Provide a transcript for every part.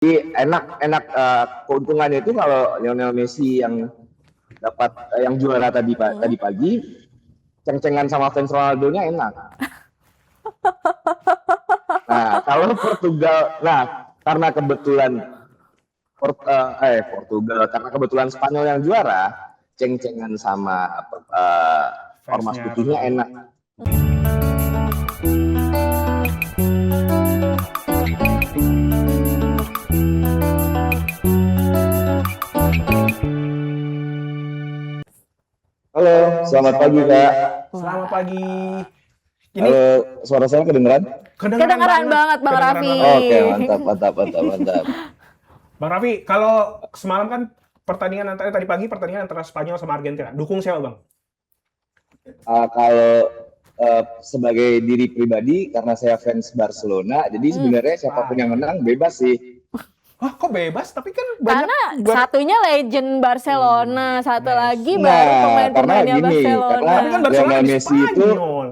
Jadi enak keuntungannya itu kalau Lionel Messi yang dapat yang juara tadi pagi, ceng-cengan sama fans Ronaldo-nya enak. Nah, kalau Portugal, karena kebetulan Portugal, karena kebetulan Spanyol yang juara, ceng-cengan sama ormas Fansnya putihnya Ronaldo. enak. Halo, selamat pagi Kak. Selamat pagi. Ini Halo, suara saya kedengeran? Kedengeran banget Bang Kedengeran Raffi. banget. Oke, mantap. Bang Raffi, kalau semalam kan tadi pagi pertandingan antara Spanyol sama Argentina. Dukung siapa, Bang? Kalau sebagai diri pribadi, karena saya fans Barcelona, jadi sebenarnya siapapun yang menang bebas sih. Wah, kok bebas? Tapi kan banyak Karena satunya legend Barcelona, satu lagi baru Nah, pemain-pemainnya karena gini, Barcelona. karena Tapi kan Barcelona Lionel di Messi itu, Spanyol.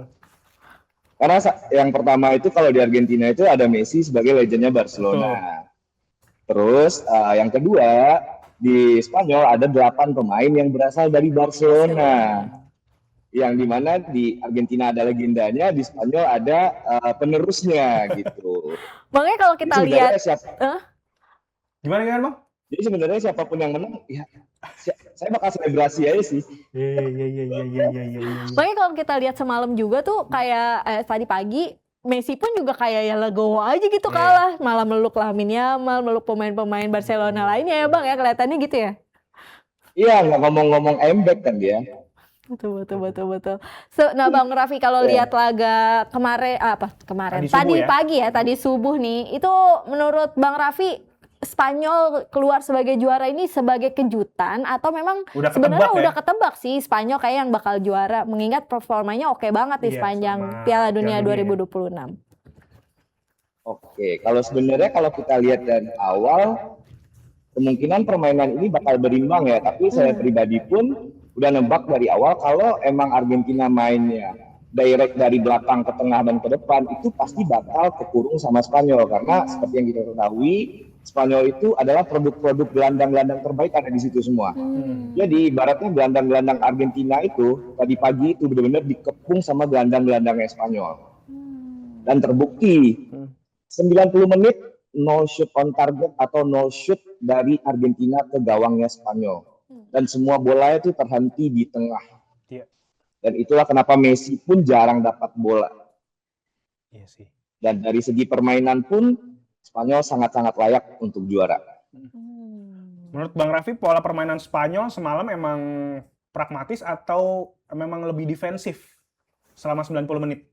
karena yang pertama itu kalau di Argentina itu ada Messi sebagai legendnya Barcelona. Terus yang kedua, di Spanyol ada 8 pemain yang berasal dari Barcelona. Yang dimana di Argentina ada legendanya, di Spanyol ada penerusnya gitu. Makanya kalau Jadi kita sebenarnya lihat, Gimana, Bang? Jadi sebenarnya siapapun yang menang, ya saya bakal selebrasi aja sih. Iya. makanya kalau kita lihat semalam juga tuh kayak tadi pagi Messi pun juga kayak ya legowo aja gitu kalah, malah meluk Lamine Yamal, meluk pemain-pemain Barcelona lainnya ya Bang ya, kelihatannya gitu ya. Iya, nggak ngomong-ngomong embek kan dia. Betul. Nah Bang Raffi, kalau lihat laga kemarin Tadi subuh ya? pagi ya, tadi subuh nih, itu menurut Bang Raffi Spanyol keluar sebagai juara ini sebagai kejutan atau memang Udah sebenarnya ketebak ya? udah ketebak sih Spanyol kayak yang bakal juara, mengingat performanya oke banget di Iya, sepanjang sama Piala Dunia Piala Dunia. 2026. Oke, kalau sebenarnya kalau kita lihat dari awal, kemungkinan permainan ini bakal berimbang ya. Tapi saya pribadi pun udah nebak dari awal kalau emang Argentina mainnya direct dari belakang ke tengah dan ke depan, itu pasti bakal kekurung sama Spanyol. Karena seperti yang kita ketahui, Spanyol itu adalah produk-produk gelandang-gelandang terbaik ada di situ semua. Jadi ibaratnya gelandang-gelandang Argentina itu tadi pagi itu benar-benar dikepung sama gelandang-gelandangnya Spanyol. Dan terbukti 90 menit no shoot on target atau no shoot dari Argentina ke gawangnya Spanyol. Dan semua bola itu terhenti di tengah. Iya. Dan itulah kenapa Messi pun jarang dapat bola. Iya sih. Dan dari segi permainan pun Spanyol sangat-sangat layak untuk juara. Menurut Bang Raffi, pola permainan Spanyol semalam emang pragmatis atau memang lebih defensif selama 90 menit?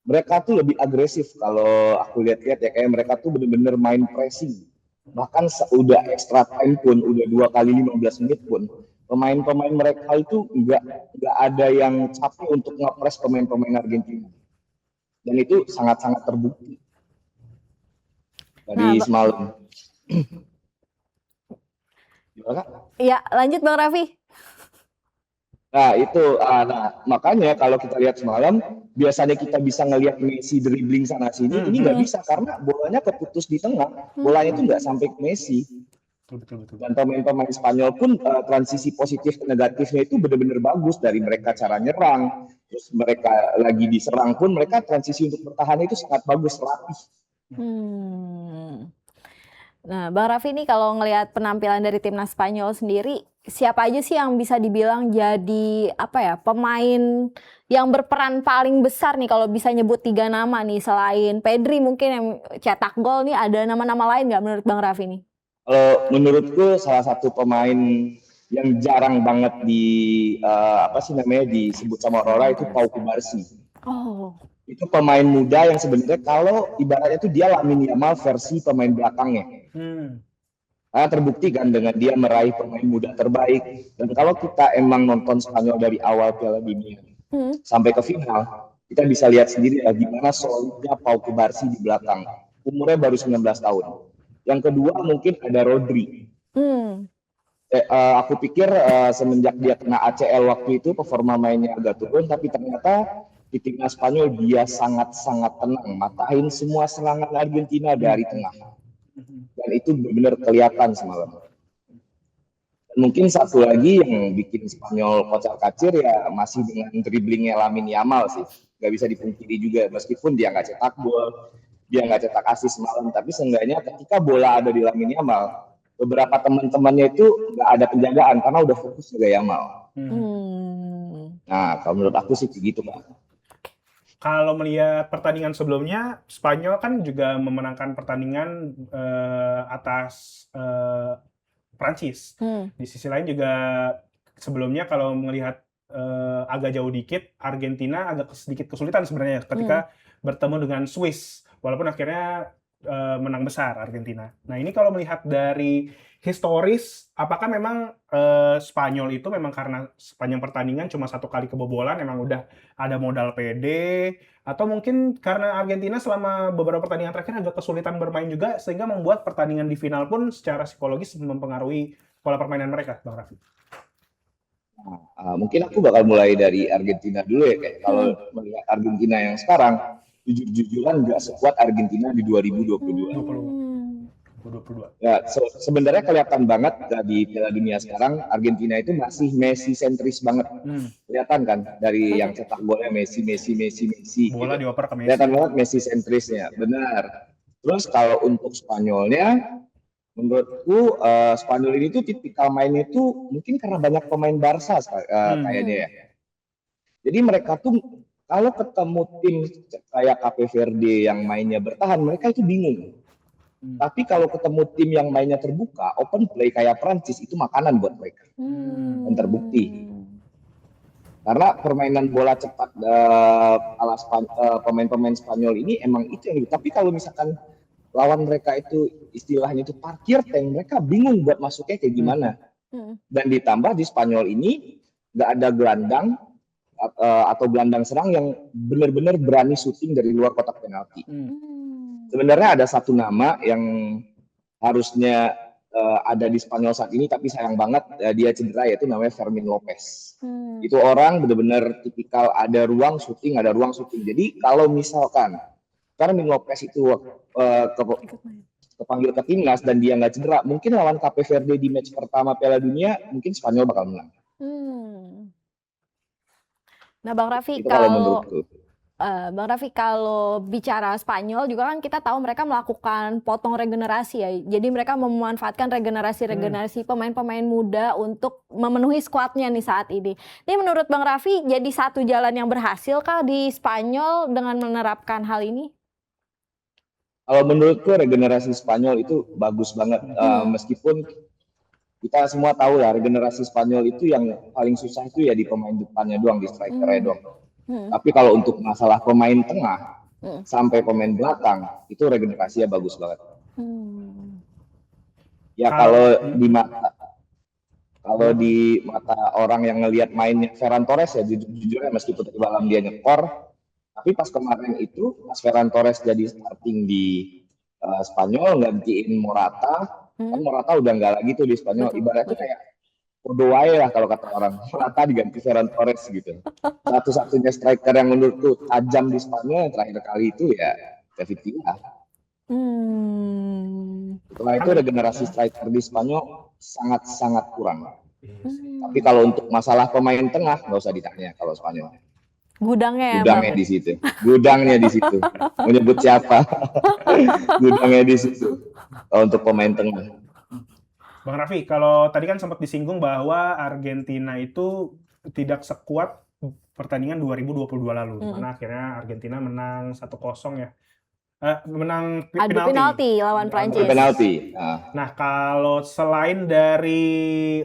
Mereka tuh lebih agresif kalau aku lihat-lihat ya, kayak mereka tuh bener-bener main pressing. Bahkan udah extra time pun, udah 2 kali 15 menit pun, pemain-pemain mereka itu nggak ada yang capek untuk nge-press pemain-pemain Argentina. Dan itu sangat-sangat terbukti dari semalam. Gimana? Iya, lanjut Bang Raffi. Nah itu, makanya kalau kita lihat semalam, biasanya kita bisa ngelihat Messi dribbling sana sini, ini nggak bisa karena bolanya keputus di tengah, bolanya itu nggak sampai ke Messi. Betul. Dan pemain-pemain Spanyol pun transisi positif ke negatifnya itu benar-benar bagus, dari mereka cara nyerang, terus mereka lagi diserang pun mereka transisi untuk bertahan itu sangat bagus, rapih. Nah, Bang Raffi nih kalau ngelihat penampilan dari timnas Spanyol sendiri, siapa aja sih yang bisa dibilang jadi pemain yang berperan paling besar nih kalau bisa nyebut 3 nama nih selain Pedri mungkin yang cetak gol nih, ada nama-nama lain nggak menurut Bang Raffi nih? Kalau menurutku salah satu pemain yang jarang banget disebut sama orang itu Pau Kubarsi. Itu pemain muda yang sebenarnya kalau ibaratnya itu dia Lamine Yamal versi pemain belakangnya. Karena terbukti kan dengan dia meraih pemain muda terbaik. Dan kalau kita emang nonton Spanyol dari awal Piala Dunia sampai ke final, kita bisa lihat sendiri gimana solidnya Pau Kubarsi di belakang. Umurnya baru 19 tahun. Yang kedua mungkin ada Rodri. Aku pikir semenjak dia kena ACL waktu itu performa mainnya agak turun, tapi ternyata di timnas Spanyol dia sangat-sangat tenang, matahin semua serangan Argentina dari tengah. dan itu benar-benar kelihatan semalam. Dan mungkin satu lagi yang bikin Spanyol kocar-kacir ya masih dengan dribblingnya Lamine Yamal sih, nggak bisa dipungkiri juga meskipun dia nggak cetak gol, dia nggak cetak assist semalam, tapi seenggaknya ketika bola ada di Lamine Yamal, beberapa teman-temannya itu nggak ada penjagaan karena udah fokus ke Yamal. Nah, kalau menurut aku sih begitu, Pak. Kalau melihat pertandingan sebelumnya, Spanyol kan juga memenangkan pertandingan atas Prancis. Di sisi lain juga sebelumnya kalau melihat agak jauh dikit, Argentina agak sedikit kesulitan sebenarnya ketika bertemu dengan Swiss, walaupun akhirnya menang besar Argentina. Nah ini kalau melihat dari historis, apakah memang Spanyol itu memang karena sepanjang pertandingan cuma satu kali kebobolan, memang udah ada modal pede, atau mungkin karena Argentina selama beberapa pertandingan terakhir agak kesulitan bermain juga, sehingga membuat pertandingan di final pun secara psikologis mempengaruhi pola permainan mereka, Bang Raffi? Mungkin aku bakal mulai dari Argentina dulu ya, kayak kalau melihat Argentina yang sekarang, jujur-jujuran nggak sekuat Argentina di 2022. Ya, sebenarnya kelihatan banget di Piala Dunia sekarang Argentina itu masih Messi sentris banget. Kelihatan kan dari yang cetak golnya Messi. Bola gitu. dioper ke Messi. Kelihatan banget Messi sentrisnya, benar. Terus kalau untuk Spanyolnya, menurutku Spanyol ini tuh tipikal mainnya tuh mungkin karena banyak pemain Barca kayaknya ya. Jadi mereka tuh kalau ketemu tim kayak Cape Verde yang mainnya bertahan, mereka itu bingung. Tapi kalau ketemu tim yang mainnya terbuka, open play kayak Prancis, itu makanan buat mereka. Dan terbukti. Karena permainan bola cepat ala pemain-pemain Spanyol ini emang itu yang. Tapi kalau misalkan lawan mereka itu istilahnya itu parkir tank, mereka bingung buat masuknya kayak gimana. Dan ditambah di Spanyol ini nggak ada gelandang atau gelandang serang yang benar-benar berani syuting dari luar kotak penalti. Sebenarnya ada satu nama yang harusnya ada di Spanyol saat ini, tapi sayang banget dia cedera, yaitu namanya Fermin Lopez. Itu orang benar-benar tipikal ada ruang syuting. Jadi kalau misalkan Fermin Lopez itu kepanggil ke timnas dan dia nggak cedera, mungkin lawan Cape Verde di match pertama Piala Dunia, mungkin Spanyol bakal menang. Nah, Bang Raffi, Itu kalau menurutku. Bang Raffi, kalau bicara Spanyol juga kan kita tahu mereka melakukan potong regenerasi ya. Jadi mereka memanfaatkan regenerasi pemain-pemain muda untuk memenuhi skuadnya nih saat ini. Ini menurut Bang Raffi jadi satu jalan yang berhasil kah di Spanyol dengan menerapkan hal ini? Kalau menurutku regenerasi Spanyol itu bagus banget. Meskipun kita semua tahu ya regenerasi Spanyol itu yang paling susah itu ya di pemain depannya doang, di strikernya doang. Tapi kalau untuk masalah pemain tengah sampai pemain belakang itu regenerasinya bagus banget. Ya kalau di mata orang yang ngelihat mainnya Ferran Torres ya jujur meskipun tadi malam dia nyekor, tapi pas kemarin itu pas Ferran Torres jadi starting di Spanyol gantiin Morata, kan Morata udah nggak lagi tuh di Spanyol. Ibaratnya kayak Odoai lah kalau kata orang, Morata diganti Ferran Torres gitu. Satu-satunya striker yang menurutku tajam di Spanyol yang terakhir kali itu ya David Villa. Setelah itu regenerasi striker di Spanyol sangat-sangat kurang. Tapi kalau untuk masalah pemain tengah nggak usah ditanya kalau Spanyol. Gudangnya di situ. Gudangnya di situ. Menyebut siapa? Gudangnya di situ. Kalau untuk pemain tengah. Bang Raffi, kalau tadi kan sempat disinggung bahwa Argentina itu tidak sekuat pertandingan 2022 lalu, di mana akhirnya Argentina menang 1-0 ya. Menang penalti lawan Prancis. Penalti. Nah, kalau selain dari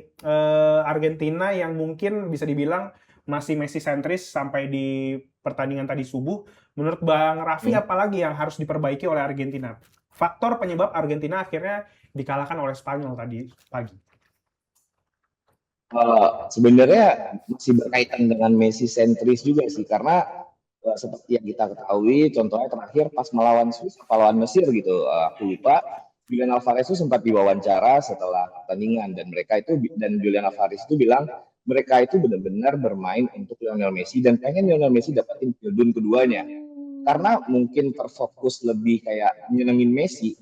Argentina yang mungkin bisa dibilang masih Messi sentris sampai di pertandingan tadi subuh, menurut Bang Raffi apalagi yang harus diperbaiki oleh Argentina? Faktor penyebab Argentina akhirnya dikalahkan oleh Spanyol tadi pagi. Sebenarnya masih berkaitan dengan Messi sentris juga sih, karena seperti yang kita ketahui, contohnya terakhir pas melawan Swiss, melawan Mesir gitu, aku lupa, Julian Alvarez itu sempat diwawancara setelah pertandingan dan Julian Alvarez itu bilang mereka itu benar-benar bermain untuk Lionel Messi dan pengen Lionel Messi dapetin Piala keduanya. Karena mungkin terfokus lebih kayak nyenengin Messi,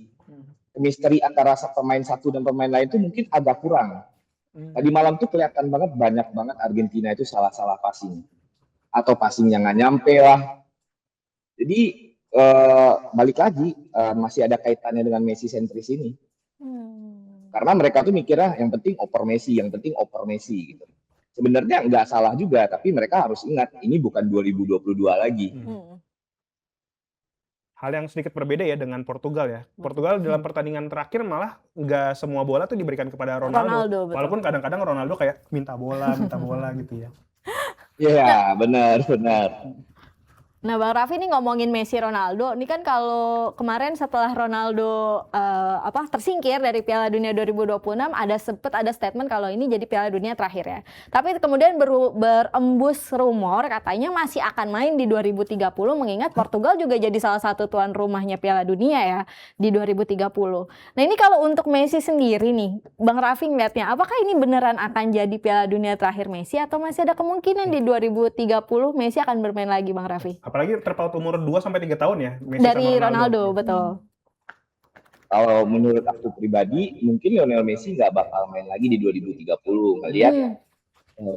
chemistry antara pemain satu dan pemain lain itu mungkin agak kurang. Tadi malam tuh kelihatan banget banyak banget Argentina itu salah-salah passing atau passing yang nggak nyampe lah. Jadi balik lagi masih ada kaitannya dengan Messi sentris ini. Karena mereka tuh mikirnya yang penting oper Messi gitu. Sebenarnya nggak salah juga, tapi mereka harus ingat ini bukan 2022 lagi. Hal yang sedikit berbeda ya dengan Portugal ya. Portugal dalam pertandingan terakhir malah nggak semua bola tuh diberikan kepada Ronaldo. Betul. Walaupun kadang-kadang Ronaldo kayak minta bola gitu ya. Iya, benar. Nah, Bang Raffi nih ngomongin Messi Ronaldo, ini kan kalau kemarin setelah Ronaldo tersingkir dari Piala Dunia 2026 ada statement kalau ini jadi Piala Dunia terakhir ya. Tapi kemudian berembus rumor katanya masih akan main di 2030 mengingat Portugal juga jadi salah satu tuan rumahnya Piala Dunia ya di 2030. Nah, ini kalau untuk Messi sendiri nih, Bang Raffi ngeliatnya apakah ini beneran akan jadi Piala Dunia terakhir Messi atau masih ada kemungkinan di 2030 Messi akan bermain lagi, Bang Raffi? Apalagi terpaut umur 2-3 tahun ya Messi dari sama Ronaldo, betul. Kalau menurut aku pribadi, mungkin Lionel Messi nggak bakal main lagi di 2030. Ngelihat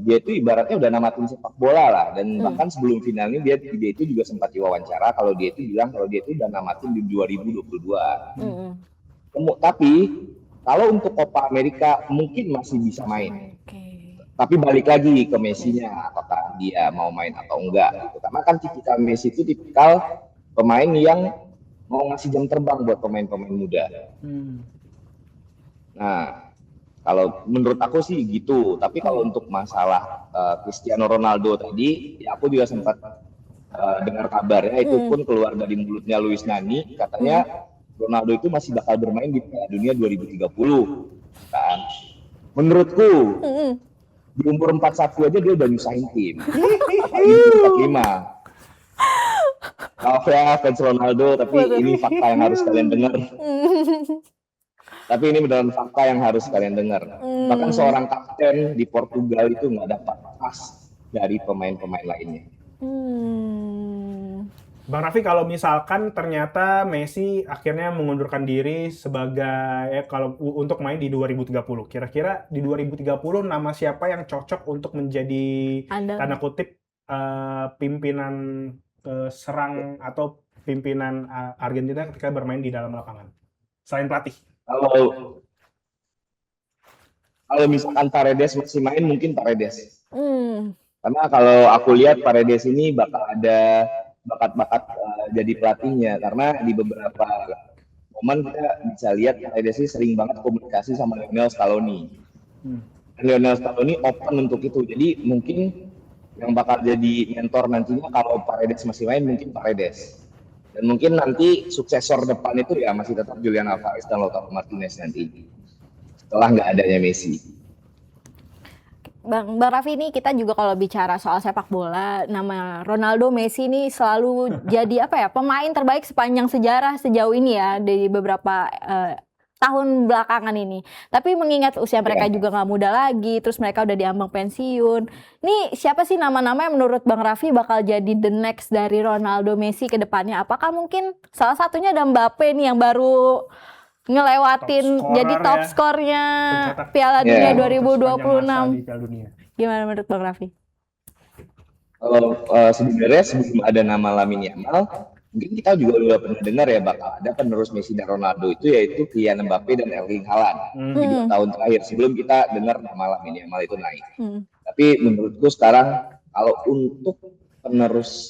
dia itu ibaratnya udah namatin sepak bola lah. Dan bahkan sebelum final ini dia itu juga sempat diwawancara kalau dia itu bilang kalau dia itu udah namatin di 2022. Tapi kalau untuk Copa America mungkin masih bisa main. Tapi balik lagi ke Messi-nya, apakah dia mau main atau enggak. Gitu. Karena kan tipikal Messi itu tipikal pemain yang mau ngasih jam terbang buat pemain-pemain muda. Nah, kalau menurut aku sih gitu. Tapi kalau untuk masalah Cristiano Ronaldo tadi, ya aku juga sempat dengar kabarnya itu pun keluar dari mulutnya Luis Nani, katanya Ronaldo itu masih bakal bermain di Piala Dunia 2030. Kan? Menurutku, di umur 41 aja dia udah nyusahin tim. Apalagi 45. Maaf ya fans Ronaldo, tapi ini fakta yang harus kalian dengar. Tapi ini beneran fakta yang harus kalian dengar. Bahkan seorang kapten di Portugal itu nggak dapat pas dari pemain-pemain lainnya. Bang Raffi, kalau misalkan ternyata Messi akhirnya mengundurkan diri sebagai kalau untuk main di 2030, kira-kira di 2030 nama siapa yang cocok untuk menjadi tanda kutip pimpinan serang atau pimpinan Argentina ketika bermain di dalam lapangan selain pelatih? Kalau misalkan Paredes masih main, mungkin Paredes. Karena kalau aku lihat Paredes ini bakal ada bakat-bakat jadi pelatihnya, karena di beberapa momen kita bisa lihat Paredes ini sering banget komunikasi sama Lionel Scaloni. Lionel Scaloni open untuk itu, jadi mungkin yang bakal jadi mentor nantinya kalau Paredes masih main mungkin Paredes. Dan mungkin nanti suksesor depan itu ya masih tetap Julian Alvarez dan Lautaro Martinez nanti setelah nggak adanya Messi. Bang Raffi, ini kita juga kalau bicara soal sepak bola, nama Ronaldo, Messi ini selalu jadi pemain terbaik sepanjang sejarah sejauh ini ya dari beberapa tahun belakangan ini. Tapi mengingat usia mereka juga nggak muda lagi, terus mereka udah diambang pensiun. Ini siapa sih nama-nama yang menurut Bang Raffi bakal jadi the next dari Ronaldo, Messi ke depannya? Apakah mungkin salah satunya ada Mbappe nih yang baru ngelewatin jadi top skornya Piala Dunia 2026. Gimana menurut Bang Raffi? Kalau sebenarnya sebelum ada nama Lamine Yamal, mungkin kita juga udah pernah dengar ya bakal ada penerus Messi dan Ronaldo itu yaitu Kylian Mbappe dan Erling Haaland di 2 tahun terakhir sebelum kita dengar nama Lamine Yamal itu naik. Tapi menurutku sekarang kalau untuk penerus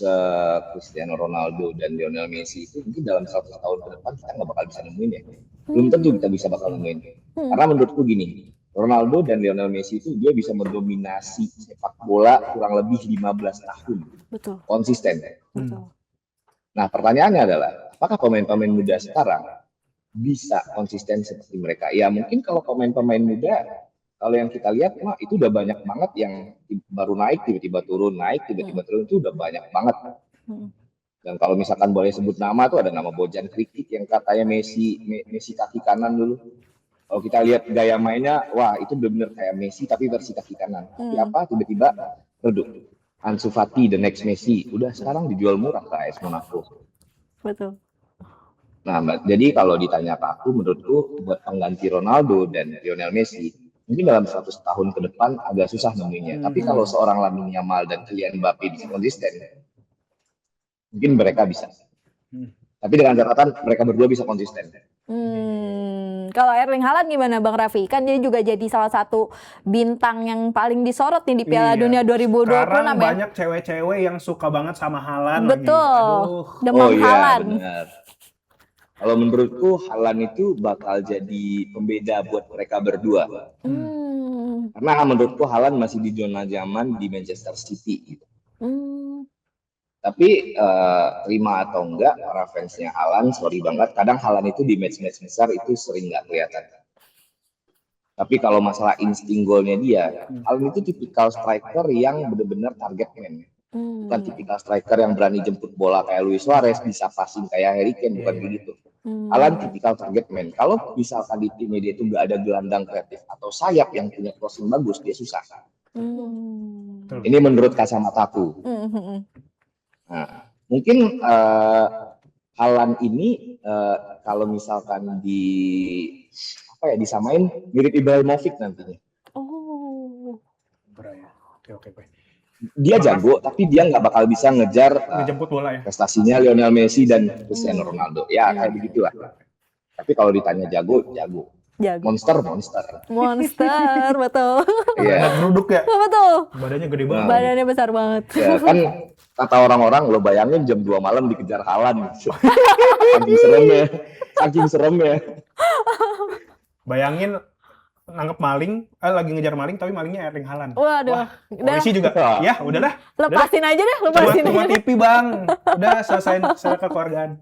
Cristiano Ronaldo dan Lionel Messi itu mungkin dalam 100 tahun ke depan kita nggak bakal bisa nemuin ya. Belum tentu kita bisa bakal nemuin. Karena menurutku gini, Ronaldo dan Lionel Messi itu dia bisa mendominasi sepak bola kurang lebih 15 tahun. Betul. Konsisten. Betul. Nah pertanyaannya adalah, apakah pemain-pemain muda sekarang bisa konsisten seperti mereka? Ya mungkin kalau pemain-pemain muda, kalau yang kita lihat, itu udah banyak banget yang baru naik, tiba-tiba turun, naik, tiba-tiba turun, itu udah banyak banget. Dan kalau misalkan boleh sebut nama tuh ada nama Bojan Krikic yang katanya Messi kaki kanan dulu. Kalau kita lihat gaya mainnya, wah itu benar-benar kayak Messi tapi versi kaki kanan. Tapi apa tiba-tiba redup. Ansu Fati the next Messi, udah sekarang dijual murah ke AS Monaco. Betul. Nah, jadi kalau ditanya ke aku, menurutku buat pengganti Ronaldo dan Lionel Messi, mungkin dalam 100 tahun ke depan agak susah nemuinya. Tapi kalau seorang Lamine Yamal dan Kylian Mbappe bisa konsisten, mungkin mereka bisa. Tapi dengan catatan mereka berdua bisa konsisten. Kalau Erling Haaland gimana Bang Raffi? Kan dia juga jadi salah satu bintang yang paling disorot nih di Piala Dunia 2026 Sekarang ya. banyak cewek-cewek yang suka banget sama Haaland Betul. lagi. Aduh. Demam iya, Haaland. benar. Kalau menurutku Haaland itu bakal jadi pembeda buat mereka berdua. Karena menurutku Haaland masih di zona nyaman di Manchester City gitu. Tapi terima atau enggak, para fansnya Haaland, sorry banget, kadang Haaland itu di match-match besar itu sering nggak kelihatan. Tapi kalau masalah insting golnya dia, Haaland itu tipikal striker yang benar-benar target man. Bukan tipikal striker yang berani jemput bola kayak Luis Suarez, bisa passing kayak Harry Kane, bukan begitu. Haaland tipikal target man. Kalau misalkan di timnya dia itu nggak ada gelandang kreatif atau sayap yang punya crossing bagus, dia susah. Ini menurut kacamataku. Nah, mungkin Haaland ini kalau misalkan disamain mirip Ibrahimovic nantinya. Oke. Dia jago, tapi dia nggak bakal bisa ngejar Ngejemput bola ya. prestasinya Lionel Messi dan Cristiano Ronaldo. Ya kayak begitulah. Tapi kalau ditanya jago. Monster, betul. Iya. Geruduk ya. Betul. Badannya gede banget. Badannya besar banget. Ya kan kata orang-orang, lo bayangin jam 2 malam dikejar Haaland. Saking seremnya. Bayangin nangkep maling, lagi ngejar maling tapi malingnya Erling Haaland. Waduh. Polisi juga. Ya, udahlah. Lepasin aja deh, Cuma TV, Bang. Udah selesai kekeluargaan.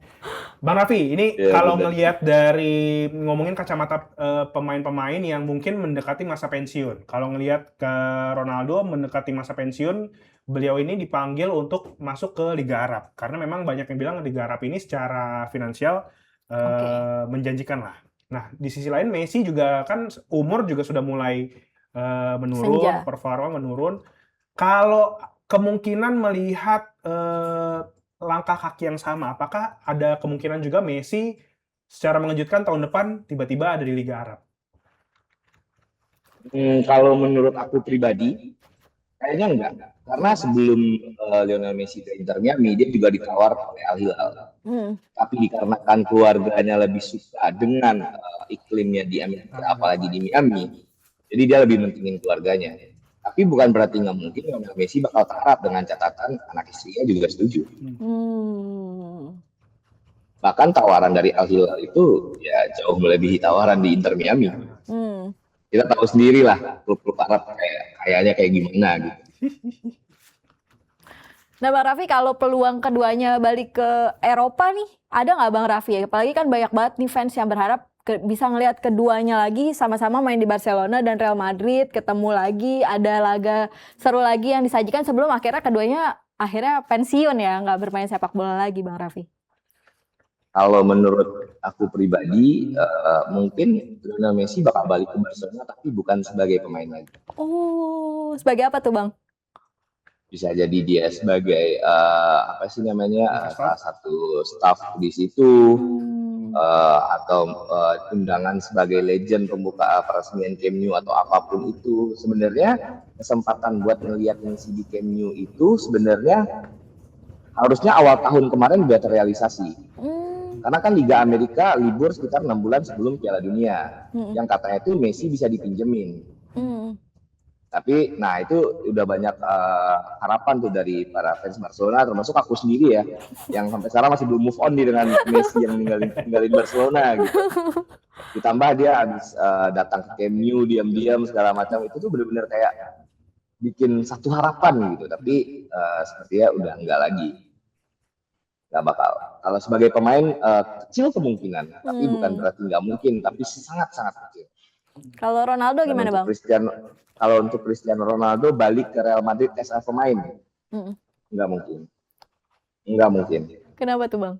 Bang Raffi, ini kalau ngelihat dari ngomongin kacamata pemain-pemain yang mungkin mendekati masa pensiun. Kalau ngelihat ke Ronaldo mendekati masa pensiun, beliau ini dipanggil untuk masuk ke Liga Arab. Karena memang banyak yang bilang Liga Arab ini secara finansial menjanjikan lah. Nah, di sisi lain Messi juga kan umur juga sudah mulai menurun, performa menurun. Kalau kemungkinan melihat langkah kaki yang sama, apakah ada kemungkinan juga Messi secara mengejutkan tahun depan tiba-tiba ada di Liga Arab? Kalau menurut aku pribadi, kayaknya enggak. Karena sebelum Lionel Messi ke Inter Miami, dia juga ditawar oleh Al Hilal. Tapi dikarenakan keluarganya lebih suka dengan iklimnya di Amerika, apalagi di Miami, jadi dia lebih mentingin keluarganya. Tapi bukan berarti nggak mungkin Lionel Messi bakal terharap dengan catatan anak istrinya juga setuju. Bahkan tawaran dari Al Hilal itu ya jauh melebihi tawaran di Inter Miami. Kita tahu sendiri lah klub-klub Arab kayaknya kayak gimana gitu. Nah Bang Raffi, kalau peluang keduanya balik ke Eropa nih, ada nggak Bang Raffi? Apalagi kan banyak banget nih fans yang berharap bisa ngelihat keduanya lagi sama-sama main di Barcelona dan Real Madrid, ketemu lagi, ada laga seru lagi yang disajikan sebelum keduanya akhirnya pensiun ya, nggak bermain sepak bola lagi Bang Raffi. Kalau menurut aku pribadi, mungkin Lionel Messi bakal balik ke Barcelona, tapi bukan sebagai pemain lagi. Oh, sebagai apa tuh Bang? Bisa jadi dia sebagai salah satu staff di situ, atau undangan sebagai legend pembuka peresmian Camp Nou atau apapun itu. Sebenarnya kesempatan buat melihat Messi di Camp Nou itu sebenarnya harusnya awal tahun kemarin udah terrealisasi. Karena kan Liga Amerika libur sekitar 6 bulan sebelum Piala Dunia. Yang katanya itu Messi bisa dipinjemin. Tapi, nah itu udah banyak harapan tuh dari para fans Barcelona, termasuk aku sendiri ya, yang sampai sekarang masih belum move on nih dengan Messi yang ninggalin Barcelona gitu. Ditambah dia habis datang ke Camp Nou diam-diam segala macam, itu tuh benar-benar kayak bikin satu harapan gitu. Tapi sepertinya udah enggak lagi. Nggak bakal. Kalau sebagai pemain kecil kemungkinan, tapi bukan berarti nggak mungkin, tapi sangat-sangat kecil. Kalau Ronaldo gimana Bang? Kalau untuk Cristiano Ronaldo balik ke Real Madrid as a pemain, nggak mungkin. Nggak mungkin. Kenapa tuh Bang?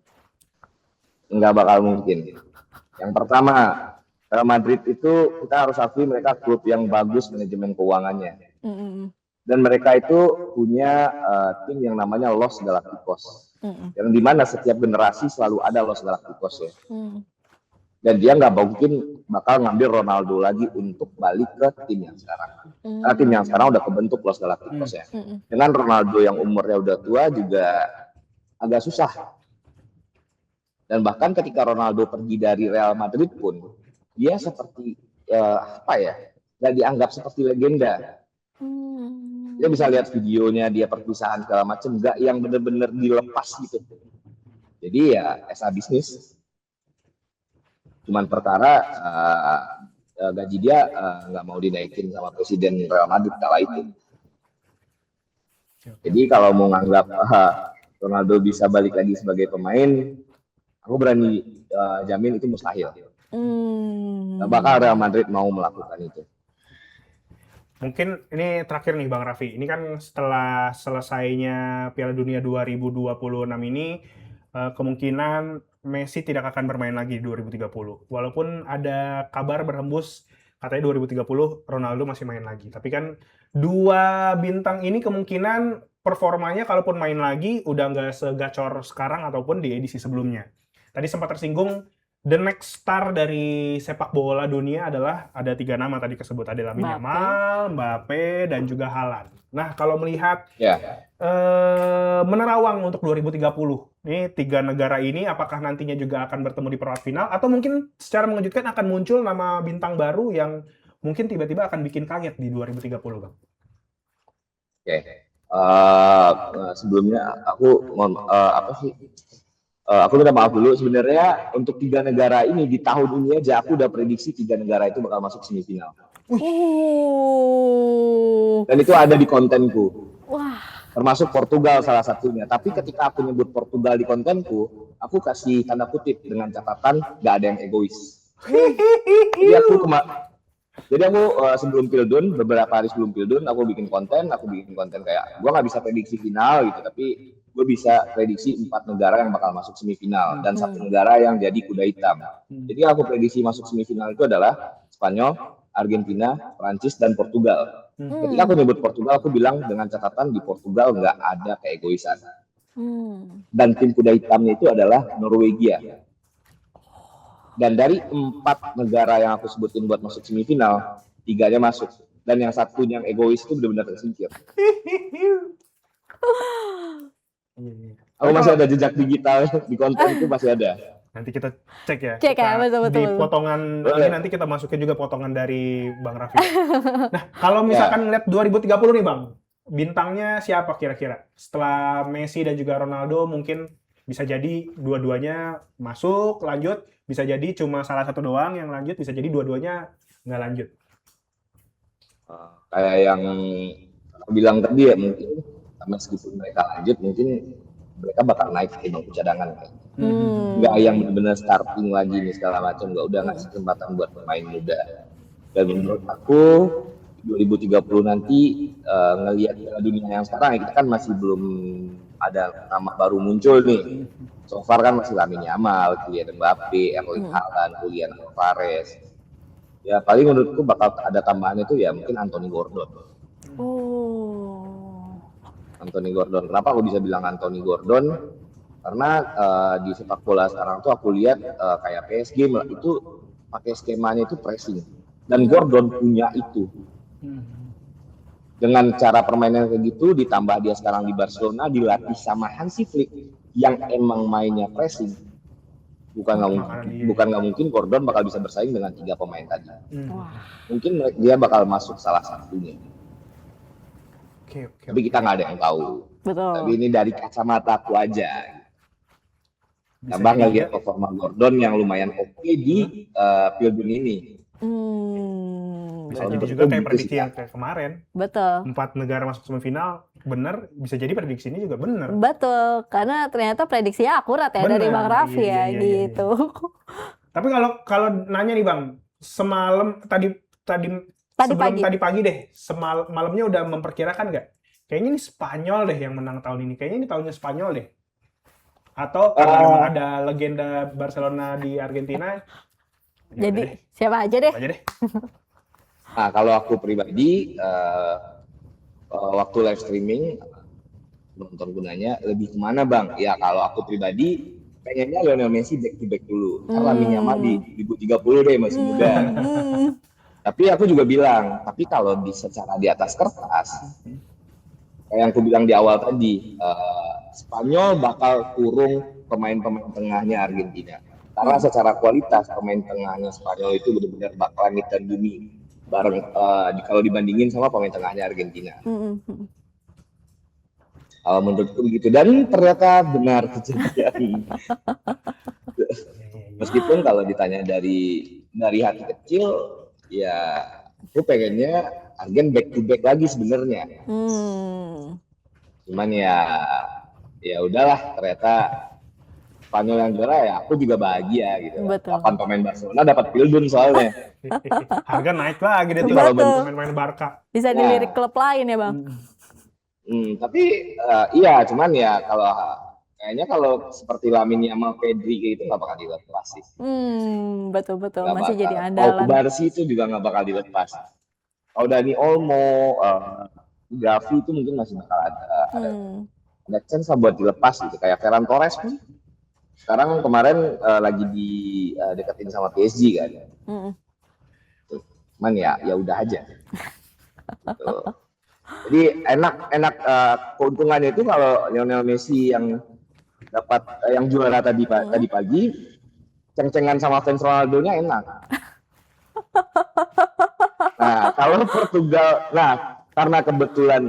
Nggak bakal mungkin. Yang pertama, Real Madrid itu kita harus akui mereka klub yang bagus manajemen keuangannya. Dan mereka itu punya tim yang namanya Los Galacticos. yang dimana setiap generasi selalu ada Los Galacticos ya. Dan dia nggak mungkin bakal ngambil Ronaldo lagi untuk balik ke tim yang sekarang. Karena tim yang sekarang udah kebentuk Los Galacticos ya. Dengan Ronaldo yang umurnya udah tua juga agak susah. Dan bahkan ketika Ronaldo pergi dari Real Madrid pun, dia seperti nggak dianggap seperti legenda. Dia bisa lihat videonya dia perpisahan segala macam, nggak yang bener-bener dilepas gitu. Jadi ya as a bisnis. Cuman perkara gaji dia nggak mau dinaikin sama presiden Real Madrid kala itu. Jadi kalau mau nganggap Ronaldo bisa balik lagi sebagai pemain, aku berani jamin itu mustahil. Gak bakal Real Madrid mau melakukan itu. Mungkin ini terakhir nih Bang Raffi. Ini kan setelah selesainya Piala Dunia 2026 ini, kemungkinan Messi tidak akan bermain lagi di 2030. Walaupun ada kabar berhembus katanya 2030 Ronaldo masih main lagi. Tapi kan dua bintang ini kemungkinan performanya kalaupun main lagi udah nggak segacor sekarang ataupun di edisi sebelumnya. Tadi sempat tersinggung the next star dari sepak bola dunia adalah ada 3 nama tadi disebut, ada Lamine Yamal, Mbappe, dan juga Haaland. Nah kalau melihat menerawang untuk 2030, nih 3 negara ini apakah nantinya juga akan bertemu di perempat final atau mungkin secara mengejutkan akan muncul nama bintang baru yang mungkin tiba-tiba akan bikin kaget di 2030, Bang? Sebelumnya aku aku minta maaf dulu, sebenarnya untuk 3 negara ini di tahun ini aja aku udah prediksi 3 negara itu bakal masuk semifinal. Dan itu ada di kontenku. Termasuk Portugal salah satunya. Tapi ketika aku nyebut Portugal di kontenku, aku kasih tanda kutip dengan catatan gak ada yang egois. Jadi aku sebelum Pildun, beberapa hari sebelum Pildun, aku bikin konten kayak gue nggak bisa prediksi final gitu, tapi gue bisa prediksi 4 negara yang bakal masuk semifinal dan 1 negara yang jadi kuda hitam. Jadi aku prediksi masuk semifinal itu adalah Spanyol, Argentina, Prancis, dan Portugal. Ketika aku nyebut Portugal, aku bilang dengan catatan di Portugal nggak ada keegoisan. Dan tim kuda hitamnya itu adalah Norwegia. Dan dari 4 negara yang aku sebutin buat masuk semifinal, 3-nya masuk. Dan yang satunya yang egois itu benar-benar tersingkir. Aku masih ada jejak digital di konten itu masih ada. Nanti kita cek ya. Betul. Di potongan ini nanti kita masukin juga potongan dari Bang Raffi. Nah, kalau misalkan ngeliat 2030 nih Bang, bintangnya siapa kira-kira? Setelah Messi dan juga Ronaldo mungkin bisa jadi dua-duanya masuk, lanjut. Bisa jadi cuma salah satu doang yang lanjut, bisa jadi dua-duanya nggak lanjut. Kayak yang aku bilang tadi ya, mungkin meskipun mereka lanjut, mungkin mereka bakal naik ke bangku cadangan kan. Nggak yang benar-benar starting lagi nih segala macam, nggak, udah ngasih kesempatan buat pemain muda. Dan menurut aku 2030 nanti ngelihat Piala Dunia yang sekarang ya, kita kan masih belum ada nama baru muncul nih. So far kan masih Lamine Yamal, Kylian Mbappe, Erling Haaland, Julian Alvarez. Ya paling menurutku bakal ada tambahan itu ya mungkin Anthony Gordon. Anthony Gordon. Kenapa aku bisa bilang Anthony Gordon? Karena di sepak bola sekarang tuh aku lihat kayak PSG itu pakai skemanya itu pressing. Dan Gordon punya itu. Dengan cara permainan kayak gitu, ditambah dia sekarang di Barcelona dilatih sama Hansi Flick yang emang mainnya pressing, bukan nggak mungkin Gordon bakal bisa bersaing dengan 3 pemain tadi. Mungkin dia bakal masuk salah satunya. Tapi kita nggak ada yang tahu. Betul. Tapi ini dari kacamata aku aja. Tambah ngelihat performa Gordon yang lumayan oke di Pildun ini. Bisa jadi juga kayak prediksi yang kayak kemarin. Betul. 4 negara masuk semifinal, bener. Bisa jadi prediksi ini juga bener. Betul, karena ternyata prediksinya akurat ya dari Bang Raffi ya, gitu. Tapi kalau nanya nih Bang, semalam tadi pagi deh, malamnya udah memperkirakan nggak? Kayaknya ini Spanyol deh yang menang tahun ini. Kayaknya ini tahunnya Spanyol deh. Atau kalau memang ada legenda Barcelona di Argentina. Jadi siapa aja deh. Nah, kalau aku pribadi waktu live streaming penonton gunanya lebih kemana Bang? Ya kalau aku pribadi pengennya Lionel Messi back to back dulu. Karena Lamine Yamal di 2030 deh masih muda. Tapi aku juga bilang, tapi kalau secara di atas kertas, kayak yang aku bilang di awal tadi, Spanyol bakal kurung pemain-pemain tengahnya Argentina. Karena secara kualitas pemain tengahnya Spanyol itu benar-benar bakal langit dan bumi bareng kalau dibandingin sama pemain tengahnya Argentina. Menurutku begitu, dan ternyata benar kejadian. Meskipun kalau ditanya dari hati kecil, ya aku pengennya Argen back to back lagi sebenarnya. Cuman ya udahlah, ternyata Spanyol yang juara, ya aku juga bahagia gitu. Betul. 8 pemain Barcelona dapat Pildun soalnya. Harga naik lagi deh tuh Betul. kalau pemain-pemain Barca. Bisa dilirik klub lain ya Bang? Tapi iya, cuman ya kayaknya kalau seperti Lamine Yamal, Pedri gitu nggak bakal dilepas sih. Betul-betul, Nggak masih bakal. jadi Mau andalan. Kubarsi itu juga nggak bakal dilepas. Kalau Dani Olmo, Gavi itu mungkin masih bakal ada chance buat dilepas gitu. Kayak Ferran Torres pun sekarang kemarin lagi deketin sama PSG kan. Cuman ya udah aja. Gitu. Jadi enak keuntungannya itu kalau Lionel Messi yang dapat yang juara tadi pagi, ceng-cengan sama fans Ronaldo-nya enak. Nah, kalau Portugal, karena kebetulan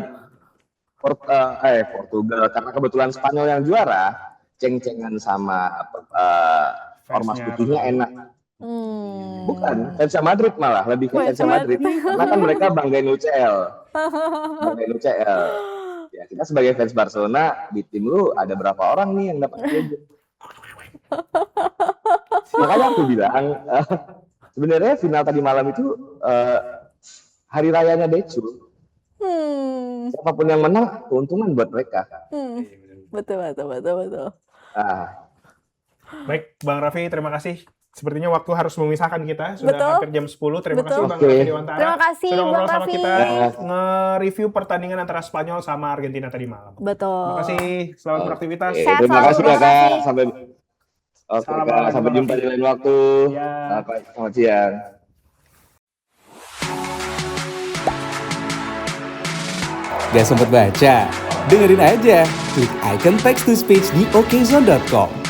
Portugal, karena kebetulan Spanyol yang juara, ceng-cengan sama ormas putihnya enak. Bukan, fans Madrid malah, lebih ke fans Madrid. Karena kan mereka banggain UCL. Ya, kita sebagai fans Barcelona, di tim lu ada berapa orang nih yang dapat piala? Makanya aku bilang, sebenarnya final tadi malam itu hari rayanya Decul. Siapapun yang menang, keuntungan buat mereka. Betul. Baik, Bang Raffi, terima kasih. Sepertinya waktu harus memisahkan kita. Sudah hampir jam 10. Terima kasih Bang Raffi Dewantara. Terima kasih sudah ngobrol Bang sama Raffi. kita, nge-review pertandingan antara Spanyol sama Argentina tadi malam. Betul. Terima kasih. Selamat beraktivitas. Sehat Terima selalu, kasih Bang Kakak. Raffi. Sampai jumpa di lain waktu. Ya. Selamat siang. Gak sempet baca? Dengerin aja, klik icon text to speech di okezone.com.